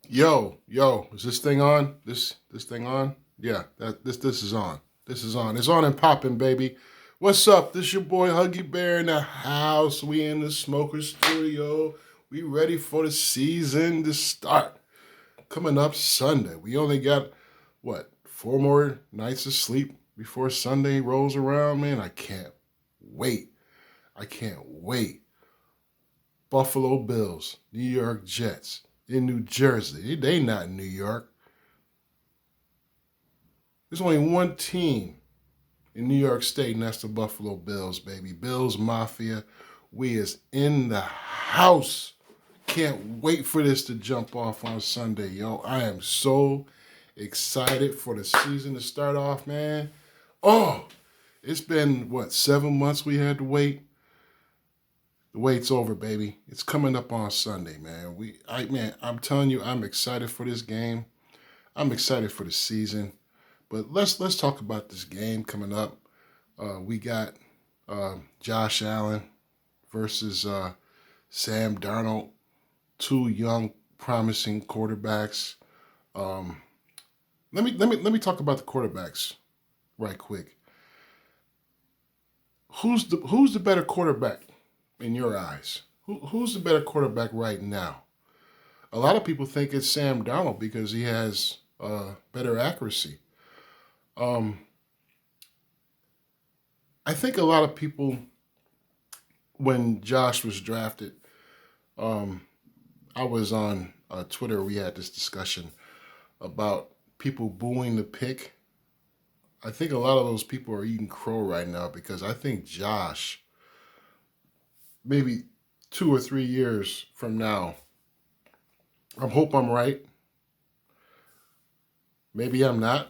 Yo, is this thing on? This thing on? Yeah, this is on. This is on. It's on and popping, baby. What's up? This your boy Huggy Bear in the house. We in the smoker studio. We ready for the season to start. Coming up Sunday. We only got what, 4 more nights of sleep before Sunday rolls around, man. I can't wait. I can't wait. Buffalo Bills, New York Jets in New Jersey. They not in New York. There's only one team in New York State, and that's the Buffalo Bills, baby. Bills Mafia. We is in the house. Can't wait for this to jump off on Sunday, yo. I am so excited for the season to start off, man. Oh, it's been what, 7 months we had to wait. The wait's over, baby. It's coming up on Sunday, man. I'm telling you, I'm excited for this game. I'm excited for the season. But let's talk about this game coming up. We got Josh Allen versus Sam Darnold, two young, promising quarterbacks. Um, let me talk about the quarterbacks right quick. Who's the better quarterback in your eyes? Who's the better quarterback right now? A lot of people think it's Sam Darnold because he has better accuracy. Um, I think a lot of people, when Josh was drafted, um, I was on Twitter. We had this discussion about people booing the pick. I think a lot of those people are eating crow right now because I think Josh, maybe 2 or 3 years from now, I hope I'm right. Maybe I'm not,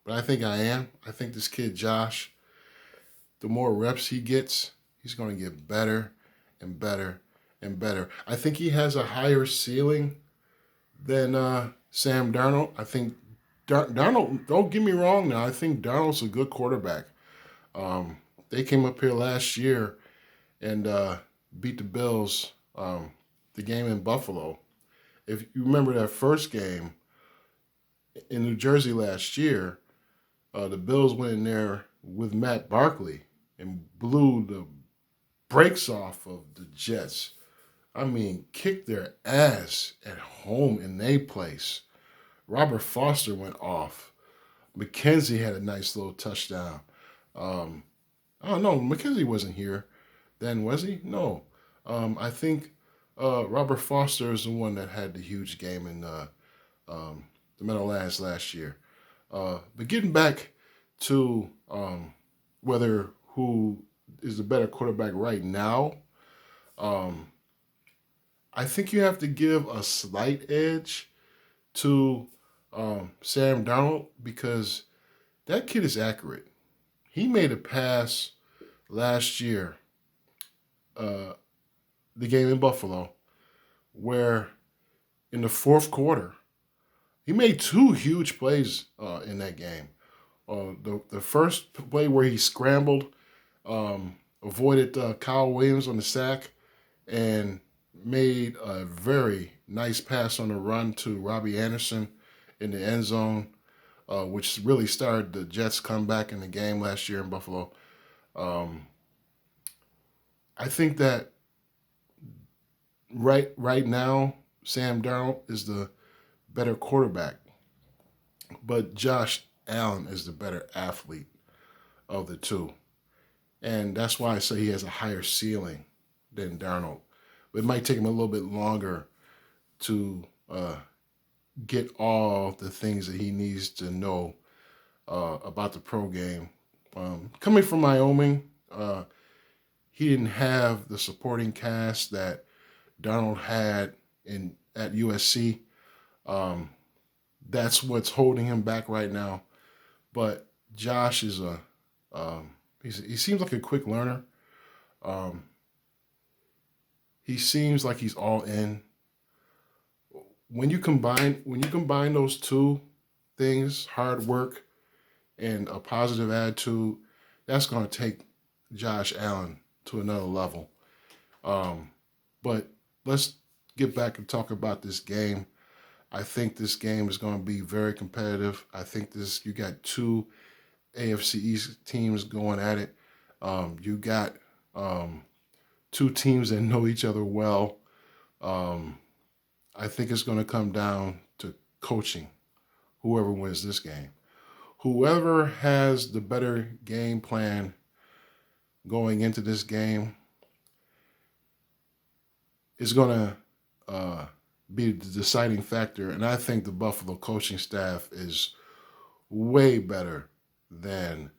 but I think I am. I think this kid Josh, the more reps he gets, he's going to get better and better and better. I think he has a higher ceiling than Sam Darnold. I think Darnold, don't get me wrong now, I think Darnold's a good quarterback. Um, they came up here last year and beat the Bills, the game in Buffalo. If you remember that first game in New Jersey last year, the Bills went in there with Matt Barkley and blew the brakes off of the Jets. I mean, kicked their ass at home in their place. Robert Foster went off. McKenzie had a nice little touchdown. Um, I don't know. McKenzie wasn't here then, was he? No. I think Robert Foster is the one that had the huge game in the Meadowlands last year. But getting back to whether who is the better quarterback right now, um, I think you have to give a slight edge to Sam Darnold because that kid is accurate. He made a pass last year, uh, the game in Buffalo, where in the fourth quarter, he made two huge plays in that game. The first play where he scrambled, avoided Kyle Williams on the sack, and made a very nice pass on the run to Robbie Anderson in the end zone, which really started the Jets' comeback in the game last year in Buffalo. Um, I think that right now, Sam Darnold is the better quarterback, but Josh Allen is the better athlete of the two. And that's why I say he has a higher ceiling than Darnold. It might take him a little bit longer to get all the things that he needs to know about the pro game. Coming from Wyoming, he didn't have the supporting cast that Darnold had in at USC. Um, that's what's holding him back right now. But Josh is he seems like a quick learner. Um, he seems like he's all in. When you combine those two things, hard work and a positive attitude, that's going to take Josh Allen to another level. Um, but let's get back and talk about this game. I think this game is going to be very competitive. I think you got two AFC East teams going at it. You got two teams that know each other well. Um, I think it's going to come down to coaching, whoever wins this game. Whoever has the better game plan going into this game is going to be the deciding factor. And I think the Buffalo coaching staff is way better than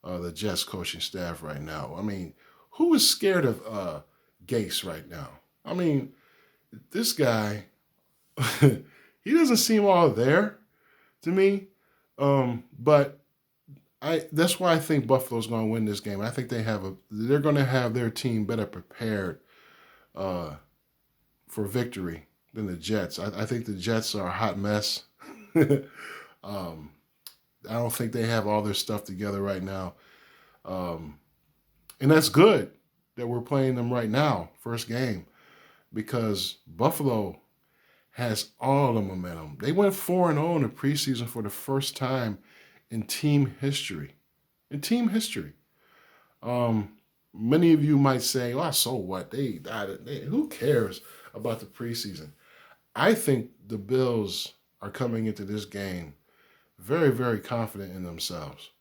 the Jets coaching staff right now. I mean, who is scared of Gase right now? I mean, this guy, he doesn't seem all there to me. But that's why I think Buffalo's going to win this game. I think they're going to have their team better prepared for victory than the Jets. I think the Jets are a hot mess. I don't think they have all their stuff together right now. And that's good that we're playing them right now, first game, because Buffalo has all the momentum. They went 4-0 in the preseason for the first time in team history. Many of you might say, "Well, so what? Who cares about the preseason?" I think the Bills are coming into this game very, very confident in themselves.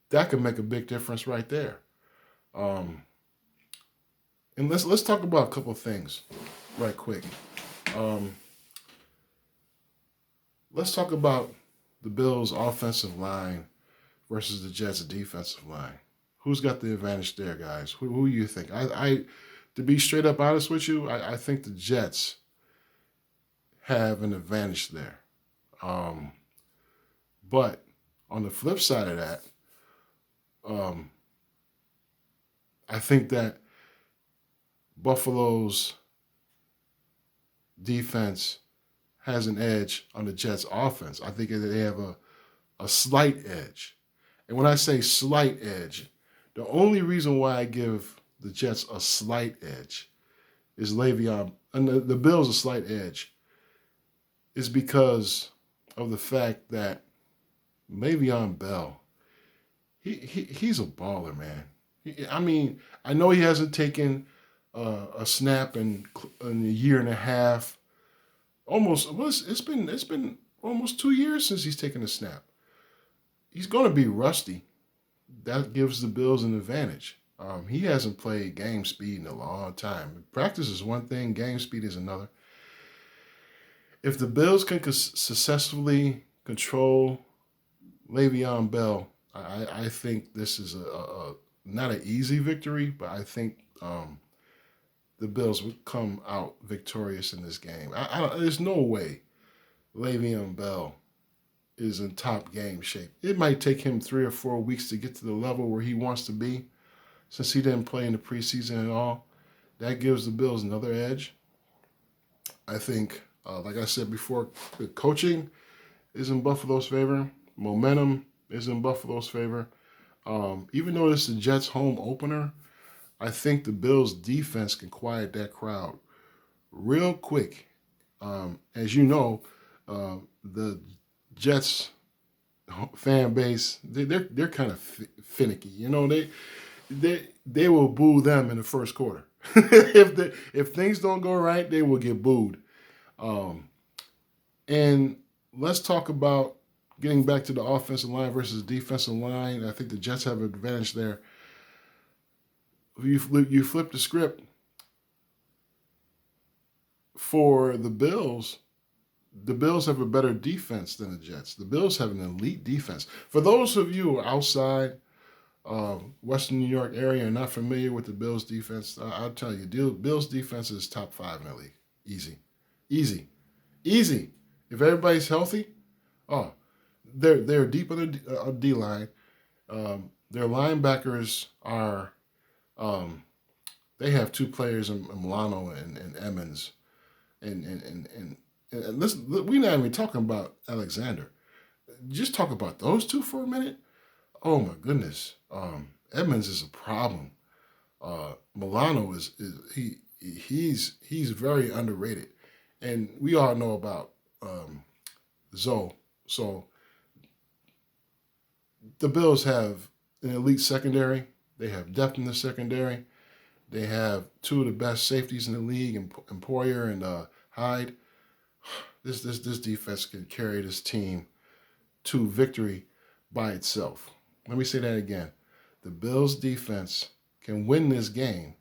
That could make a big difference right there. And let's talk about a couple of things right quick. Let's talk about the Bills' offensive line versus the Jets' defensive line. Who's got the advantage there, guys? Who do you think? To be straight up honest with you, I think the Jets have an advantage there. But on the flip side of that, I think that Buffalo's defense has an edge on the Jets' offense. I think that they have a slight edge. And when I say slight edge, the only reason why I give the Jets a slight edge is Le'Veon, and the Bills a slight edge, is because of the fact that Le'Veon Bell, he's a baller, man. I know he hasn't taken a snap in a year and a half. It's been almost 2 years since he's taken a snap. He's going to be rusty. That gives the Bills an advantage. He hasn't played game speed in a long time. Practice is one thing, game speed is another. If the Bills can successfully control Le'Veon Bell, I think this is not an easy victory, but I think the Bills would come out victorious in this game. There's no way Le'Veon Bell is in top game shape. It might take him 3 or 4 weeks to get to the level where he wants to be, since he didn't play in the preseason at all. That gives the Bills another edge. I think, like I said before, the coaching is in Buffalo's favor. Momentum is in Buffalo's favor. Even though it's the Jets' home opener, I think the Bills' defense can quiet that crowd real quick. As you know, the Jets fan base, they're kind of finicky. You know, they will boo them in the first quarter. If things don't go right, they will get booed. And let's talk about getting back to the offensive line versus defensive line. I think the Jets have an advantage there. You flip the script for the Bills have a better defense than the Jets. The Bills have an elite defense. For those of you who are outside Western New York area and not familiar with the Bills defense, I'll tell you, Bills defense is top 5 in the league. Easy. If everybody's healthy, they're deep on the D line. Their linebackers are, they have 2 players in Milano and Emmons, and listen, we're not even talking about Alexander. Just talk about those 2 for a minute. Oh my goodness, Edmonds is a problem. Milano he's very underrated, And we all know about Zoe. So the Bills have an elite secondary. They have depth in the secondary. They have two of the best safeties in the league, in Poyer and Hyde. This defense can carry this team to victory by itself. Let me say that again. The Bills defense can win this game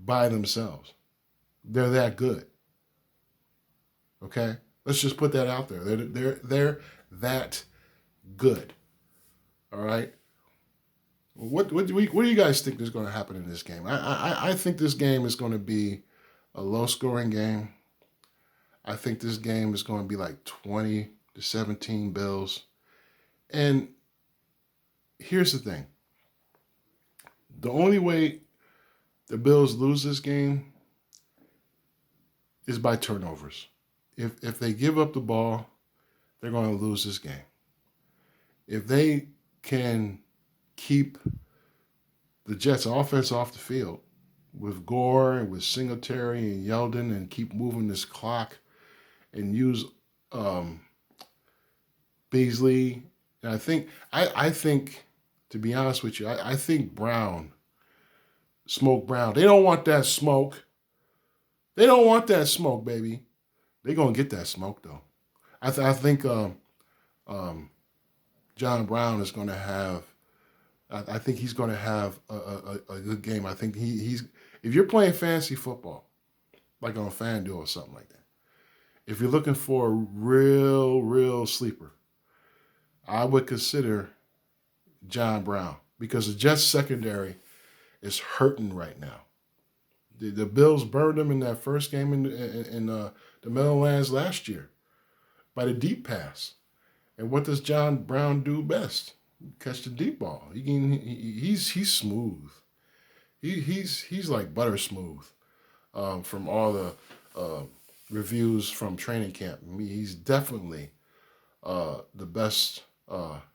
by themselves. They're that good. Okay? Let's just put that out there. They're that good. All right? What do you guys think is going to happen in this game? I think this game is going to be a low scoring game. I think this game is going to be like 20-17 Bills. And here's the thing. The only way the Bills lose this game is by turnovers. If they give up the ball, they're going to lose this game. If they can keep the Jets' offense off the field with Gore and with Singletary and Yeldon and keep moving this clock and use Beasley, and I think, to be honest with you, I think Smoke Brown, they don't want that smoke. They don't want that smoke, baby. They're going to get that smoke, though. I think John Brown is going to have, I think he's going to have a good game. I think he's, if you're playing fantasy football, like on FanDuel or something like that, if you're looking for a real sleeper, I would consider John Brown because the Jets secondary is hurting right now. The Bills burned them in that first game in the Meadowlands last year by the deep pass. And what does John Brown do best? Catch the deep ball. He's smooth. He's like butter smooth. From all the reviews from training camp, he's definitely the best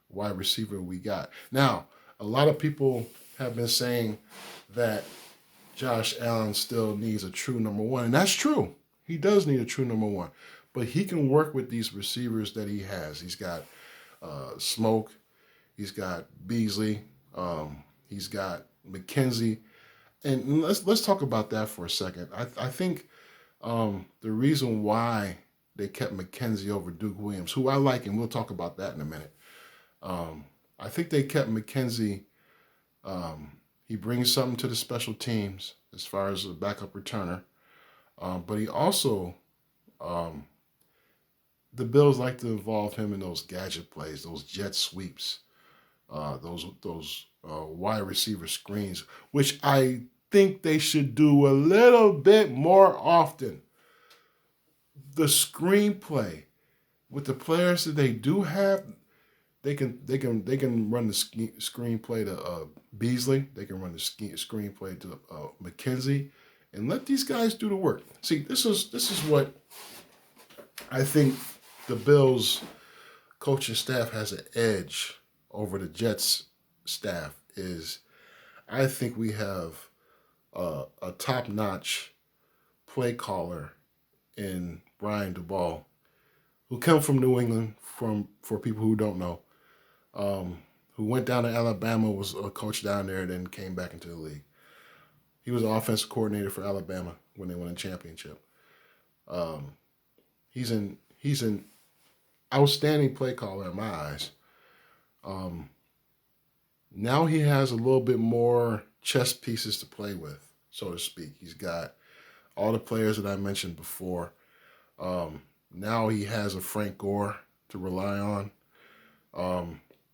wide receiver we got. Now, a lot of people have been saying that Josh Allen still needs a true number one, and that's true. He does need a true number one, but he can work with these receivers that he has. He's got Smoke, he's got Beasley, he's got McKenzie, and let's talk about that for a second. I think the reason why they kept McKenzie over Duke Williams, who I like, and we'll talk about that in a minute. I think they kept McKenzie. He brings something to the special teams as far as a backup returner. But he also, the Bills like to involve him in those gadget plays, those jet sweeps, those wide receiver screens, which I think they should do a little bit more often. The screenplay with the players that they do have, they can run the screenplay to Beasley. They can run the screenplay to McKenzie, and let these guys do the work. See, this is what I think the Bills coaching staff has an edge over the Jets staff. Is I think we have a top-notch play caller in Brian Duval, who come from New England. For people who don't know. Who went down to Alabama, was a coach down there, then came back into the league. He was an offensive coordinator for Alabama when they won a championship. He's an outstanding play caller in my eyes. Now he has a little bit more chess pieces to play with, so to speak. He's got all the players that I mentioned before. Now he has a Frank Gore to rely on.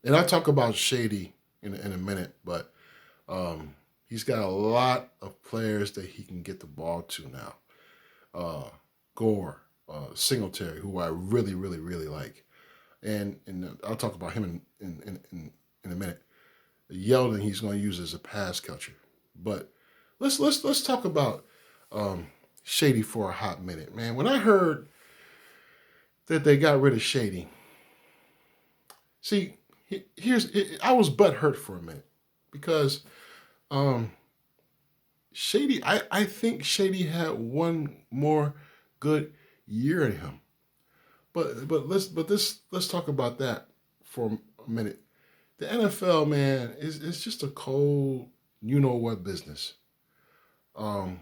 And I'll talk about Shady in a minute, but he's got a lot of players that he can get the ball to now. Gore, Singletary, who I really like, and I'll talk about him in a minute. Yeldon, he's going to use as a pass catcher. But let's talk about Shady for a hot minute, man. When I heard that they got rid of Shady, see. I was butthurt for a minute because Shady, I think Shady had one more good year in him. Let's talk about that for a minute. The NFL, man, is just a cold, you know what business. Um,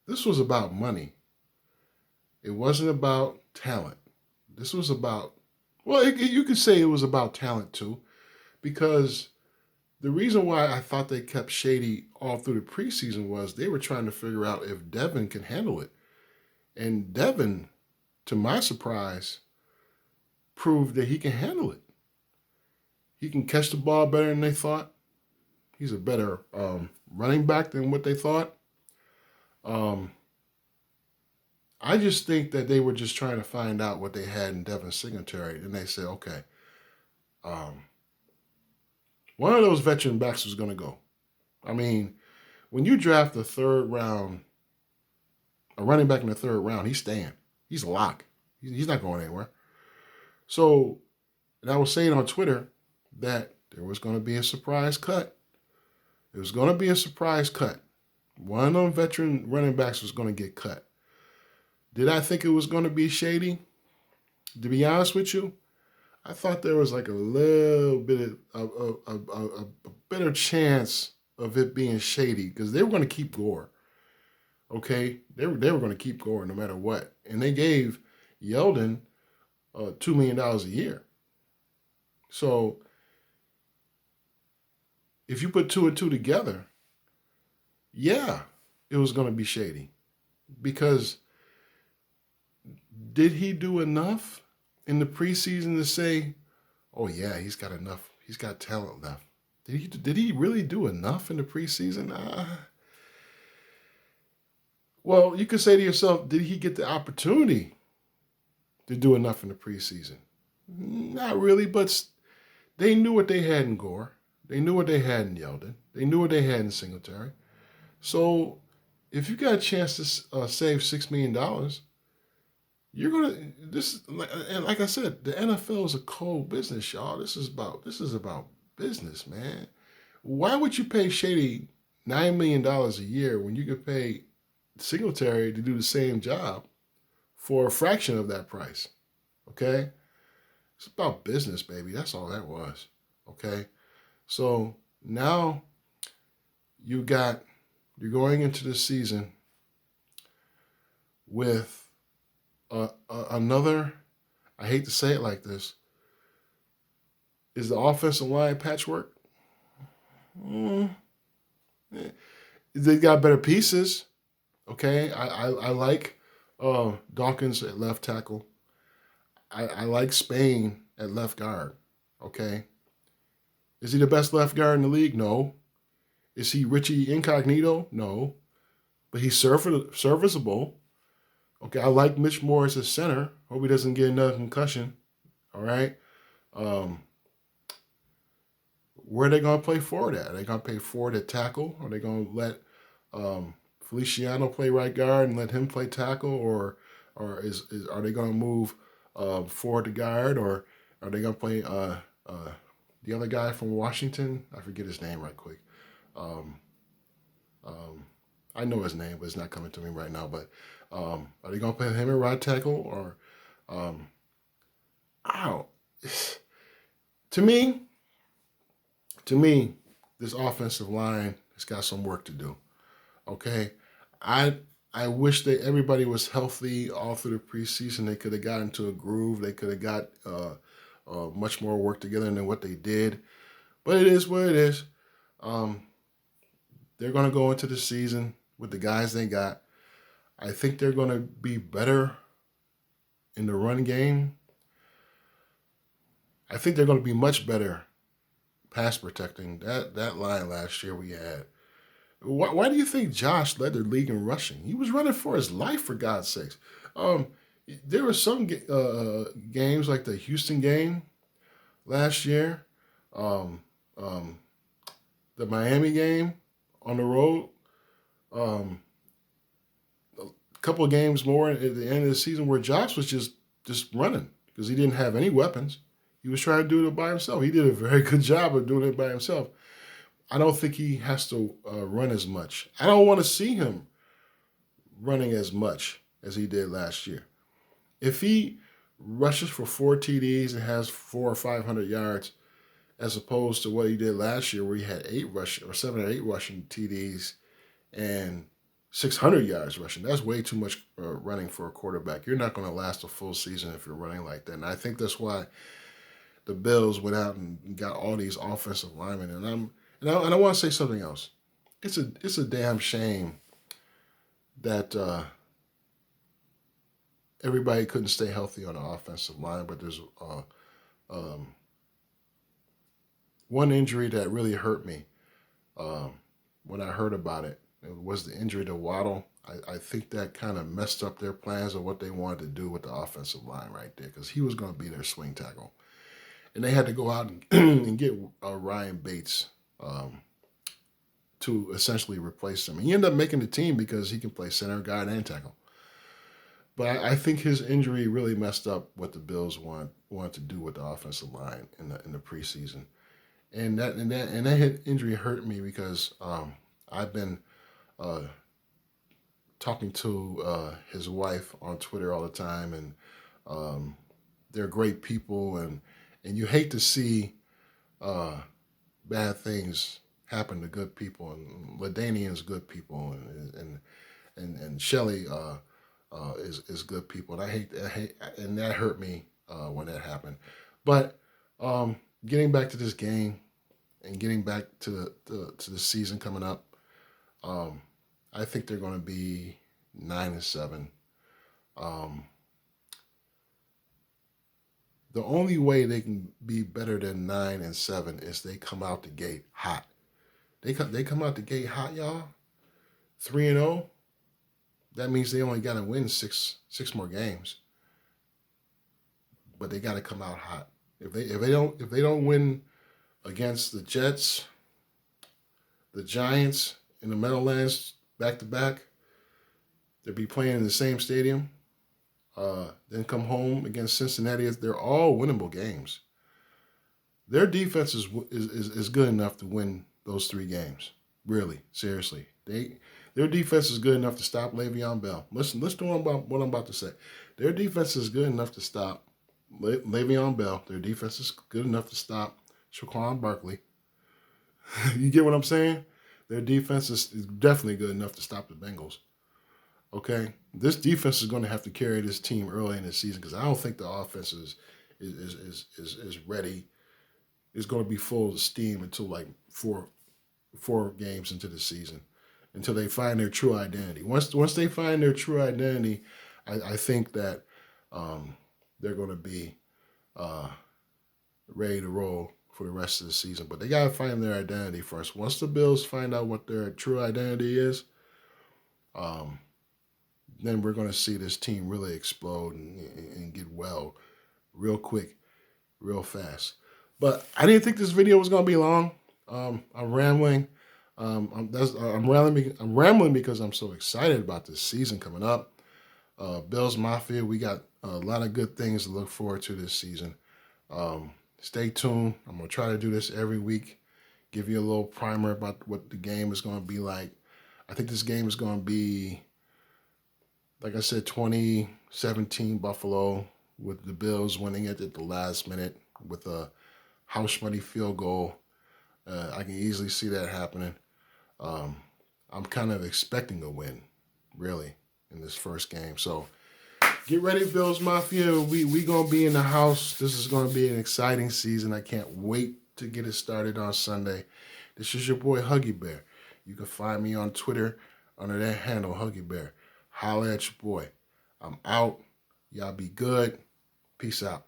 this was about money. It wasn't about talent. This was about, well, you could say it was about talent too, because the reason why I thought they kept Shady all through the preseason was they were trying to figure out if Devin can handle it. And Devin, to my surprise, proved that he can handle it. He can catch the ball better than they thought. He's a better running back than what they thought. I just think that they were just trying to find out what they had in Devin Singletary. And they said, okay, one of those veteran backs was going to go. I mean, when you draft a running back in the third round, he's staying. He's a lock. He's not going anywhere. So, and I was saying on Twitter that there was going to be a surprise cut. There was going to be a surprise cut. One of them veteran running backs was going to get cut. Did I think it was going to be Shady? To be honest with you, I thought there was like a little bit of a better chance of it being Shady because they were going to keep Gore. Okay, they were going to keep Gore no matter what, and they gave Yeldon $2 million a year. So if you put two and two together, yeah, it was going to be Shady because did he do enough in the preseason to say, oh yeah, he's got enough, he's got talent left? Did he really do enough in the preseason? Well, you could say to yourself, did he get the opportunity to do enough in the preseason? Not really, but they knew what they had in Gore. They knew what they had in Yeldon. They knew what they had in Singletary. So if you got a chance to save $6 million, you're gonna and like I said, the NFL is a cold business, y'all. This is about business, man. Why would you pay Shady $9 million a year when you could pay Singletary to do the same job for a fraction of that price? Okay? It's about business, baby. That's all that was. Okay? So now you're going into the season with another, I hate to say it like this, is the offensive line patchwork? They got better pieces. Okay, I like Dawkins at left tackle. I like Spain at left guard. Okay, is he the best left guard in the league? No. Is he Richie Incognito? No, but he's serviceable. Okay, I like Mitch Morris as center. Hope he doesn't get another concussion. All right. Where are they going to play forward at? Are they going to play forward at tackle? Are they going to let Feliciano play right guard and let him play tackle, or are they going to move forward to guard, or are they going to play the other guy from Washington? I forget his name right quick. I know his name, but it's not coming to me right now. But are they going to play him at right tackle, or to me, this offensive line has got some work to do. Okay, I wish that everybody was healthy all through the preseason. They could have got into a groove. They could have got much more work together than what they did. But it is what it is. They're going to go into the season with the guys they got. I think they're going to be better in the run game. I think they're going to be much better pass protecting. That line last year we had. Why do you think Josh led the league in rushing? He was running for his life, for God's sakes. There were some games like the Houston game last year, the Miami game on the road, a couple of games more at the end of the season where Josh was just running because he didn't have any weapons. He was trying to do it by himself. He did a very good job of doing it by himself. I don't think he has to run as much. I don't want to see him running as much as he did last year. If he rushes for 4 TDs and has 400 or 500 yards, as opposed to what he did last year, where he had 7 or 8 rushing TDs and 600 yards rushing, that's way too much running for a quarterback. You're not going to last a full season if you're running like that. And I think that's why the Bills went out and got all these offensive linemen. And I want to say something else. It's a damn shame that everybody couldn't stay healthy on the offensive line, but there's one injury that really hurt me when I heard about it. It was the injury to Waddle. I think that kind of messed up their plans of what they wanted to do with the offensive line right there, because he was going to be their swing tackle. And they had to go out and get Ryan Bates to essentially replace him. And he ended up making the team because he can play center, guard, and tackle. But I think his injury really messed up what the Bills wanted to do with the offensive line in the preseason. And that injury hurt me because I've been talking to his wife on Twitter all the time, and they're great people, and you hate to see bad things happen to good people, and LaDainian's good people, and Shelley is good people, and I hate and that hurt me when that happened. But getting back to this game and getting back to the season coming up, I think they're going to be 9-7. The only way they can be better than 9-7 is they come out the gate hot. They come out the gate hot, y'all. 3-0. That means they only got to win six more games. But they got to come out hot. If they don't win against the Jets, the Giants in the Meadowlands back to back, they'll be playing in the same stadium. Then come home against Cincinnati. They're all winnable games. Their defense is good enough to win those 3 games. Really, seriously. Their defense is good enough to stop Le'Veon Bell. Listen to what I'm about to say. Their defense is good enough to stop Le'Veon Bell. Their defense is good enough to stop Saquon Barkley. You get what I'm saying? Their defense is definitely good enough to stop the Bengals. Okay? This defense is going to have to carry this team early in the season, because I don't think the offense is ready. It's going to be full of steam until like four games into the season, until they find their true identity. Once they find their true identity, I think that they're going to be ready to roll for the rest of the season. But they got to find their identity first. Once the Bills find out what their true identity is, then we're going to see this team really explode and get well real quick, real fast. But I didn't think this video was going to be long. I'm rambling. I'm rambling because I'm so excited about this season coming up. Bills Mafia, we got a lot of good things to look forward to this season. Stay tuned. I'm going to try to do this every week, give you a little primer about what the game is going to be like. I think this game is going to be, like I said, 2017 Buffalo, with the Bills winning it at the last minute with a house money field goal. I can easily see that happening. I'm kind of expecting a win, really, in this first game. So get ready, Bills Mafia. We going to be in the house. This is going to be an exciting season. I can't wait to get it started on Sunday. This is your boy, Huggy Bear. You can find me on Twitter under that handle, Huggy Bear. Holla at your boy. I'm out. Y'all be good. Peace out.